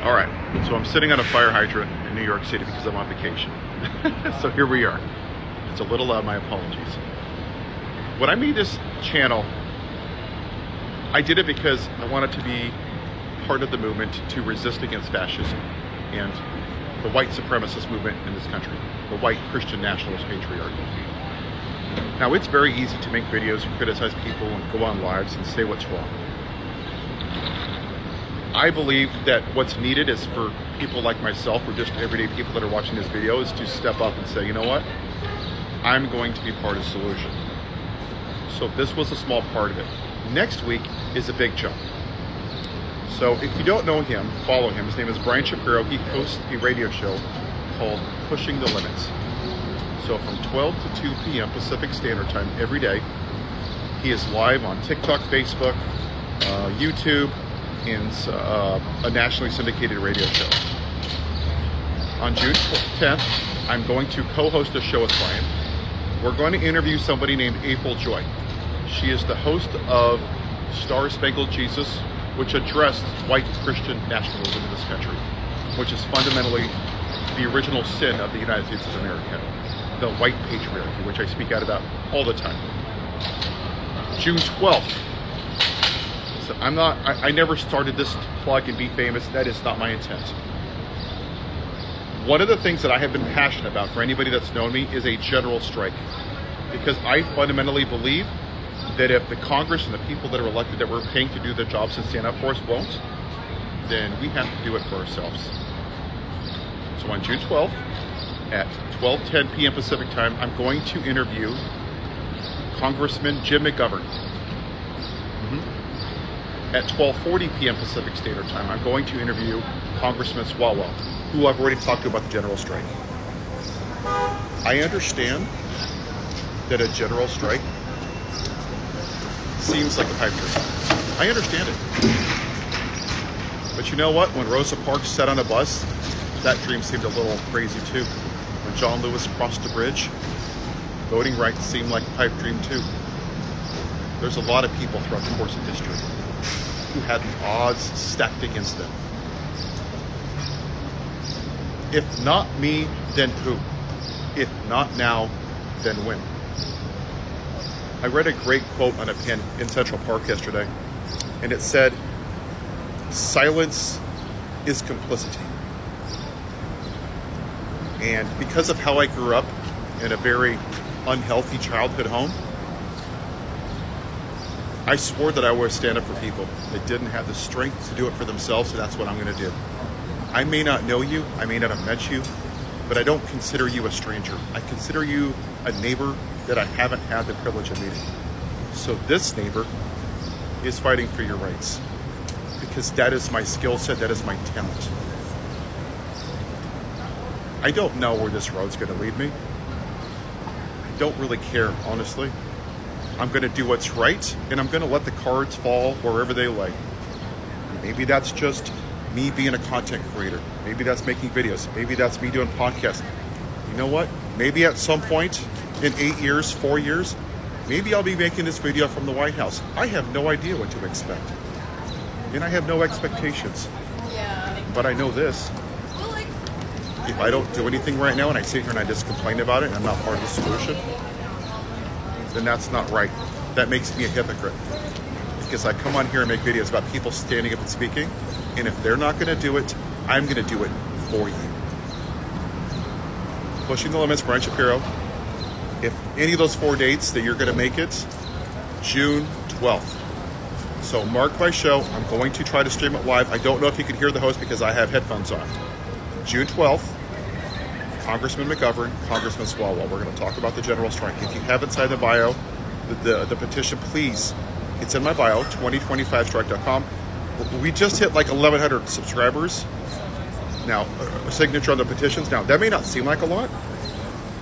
All right, so I'm sitting on a fire hydrant in New York City because I'm on vacation. So here we are. It's a little loud, my apologies. When I made this channel, I did it because I wanted to be part of the movement to resist against fascism and the white supremacist movement in this country, the white Christian nationalist patriarchy. Now, it's very easy to make videos and criticize people and go on lives and say what's wrong. I believe that what's needed is for people like myself, or just everyday people that are watching this video, is to step up and say, you know what? I'm going to be part of the solution. So this was a small part of it. Next week is a big jump. So if you don't know him, follow him. His name is Brian Shapiro. He hosts a radio show called Pushing the Limits. So from 12 to 2 p.m. Pacific Standard Time every day, he is live on TikTok, Facebook, YouTube, in a nationally syndicated radio show. On June 10th, I'm going to co-host a show with Brian. We're going to interview somebody named April Joy. She is the host of Star Spangled Jesus, which addressed white Christian nationalism in this country, which is fundamentally the original sin of the United States of America, the white patriarchy, which I speak out about all the time. June 12th. So I never started this to plug and be famous. That is not my intent. One of the things that I have been passionate about for anybody that's known me is a general strike. Because I fundamentally believe that if the Congress and the people that are elected that we're paying to do their jobs and stand up for us won't, then we have to do it for ourselves. So on June 12th at 12:10 p.m. Pacific Time, I'm going to interview Congressman Jim McGovern. At 12:40 p.m. Pacific Standard Time, I'm going to interview Congressman Swalwell, who I've already talked to about the general strike. I understand that a general strike seems like a pipe dream. I understand it. But you know what? When Rosa Parks sat on a bus, that dream seemed a little crazy too. When John Lewis crossed the bridge, voting rights seemed like a pipe dream too. There's a lot of people throughout the course of history who had the odds stacked against them. If not me, then who? If not now, then when? I read a great quote on a pin in Central Park yesterday, and it said, "Silence is complicity." And because of how I grew up in a very unhealthy childhood home, I swore that I would stand up for people that didn't have the strength to do it for themselves, so that's what I'm going to do. I may not know you, I may not have met you, but I don't consider you a stranger. I consider you a neighbor that I haven't had the privilege of meeting. So this neighbor is fighting for your rights, because that is my skill set, that is my talent. I don't know where this road's going to lead me. I don't really care, honestly. I'm going to do what's right, and I'm going to let the cards fall wherever they lay. Maybe that's just me being a content creator. Maybe that's making videos. Maybe that's me doing podcasts. You know what? Maybe at some point in 8 years, 4 years, maybe I'll be making this video from the White House. I have no idea what to expect. And I have no expectations. But I know this. If I don't do anything right now and I sit here and I just complain about it and I'm not part of the solution, then that's not right. That makes me a hypocrite. Because I come on here and make videos about people standing up and speaking, and if they're not going to do it, I'm going to do it for you. Pushing the Limits, Brian Shapiro. If any of those 4 dates that you're going to make it, June 12th. So mark my show. I'm going to try to stream it live. I don't know if you can hear the host because I have headphones on. June 12th, Congressman McGovern, Congressman Swalwell. We're going to talk about the general strike. If you haven't signed the bio, the petition, please. It's in my bio, 2025strike.com. We just hit like 1,100 subscribers. Now, a signature on the petitions. Now, that may not seem like a lot,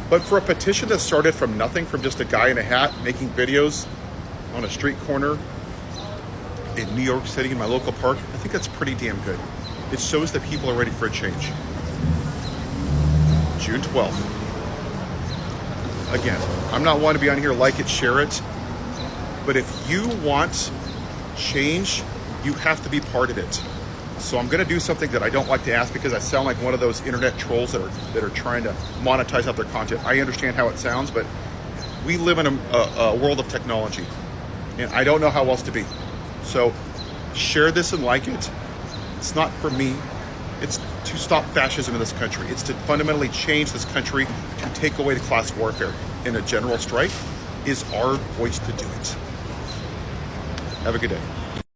but for a petition that started from nothing, from just a guy in a hat making videos on a street corner in New York City in my local park, I think that's pretty damn good. It shows that people are ready for a change. June 12th. Again, I'm not one to be on here, like it, share it. But if you want change, you have to be part of it. So I'm going to do something that I don't like to ask because I sound like one of those internet trolls that are trying to monetize out their content. I understand how it sounds, but we live in a world of technology, and I don't know how else to be. So share this and like it. It's not for me. It's to stop fascism in this country. It's to fundamentally change this country, to take away the class warfare. And a general strike is our voice to do it. Have a good day.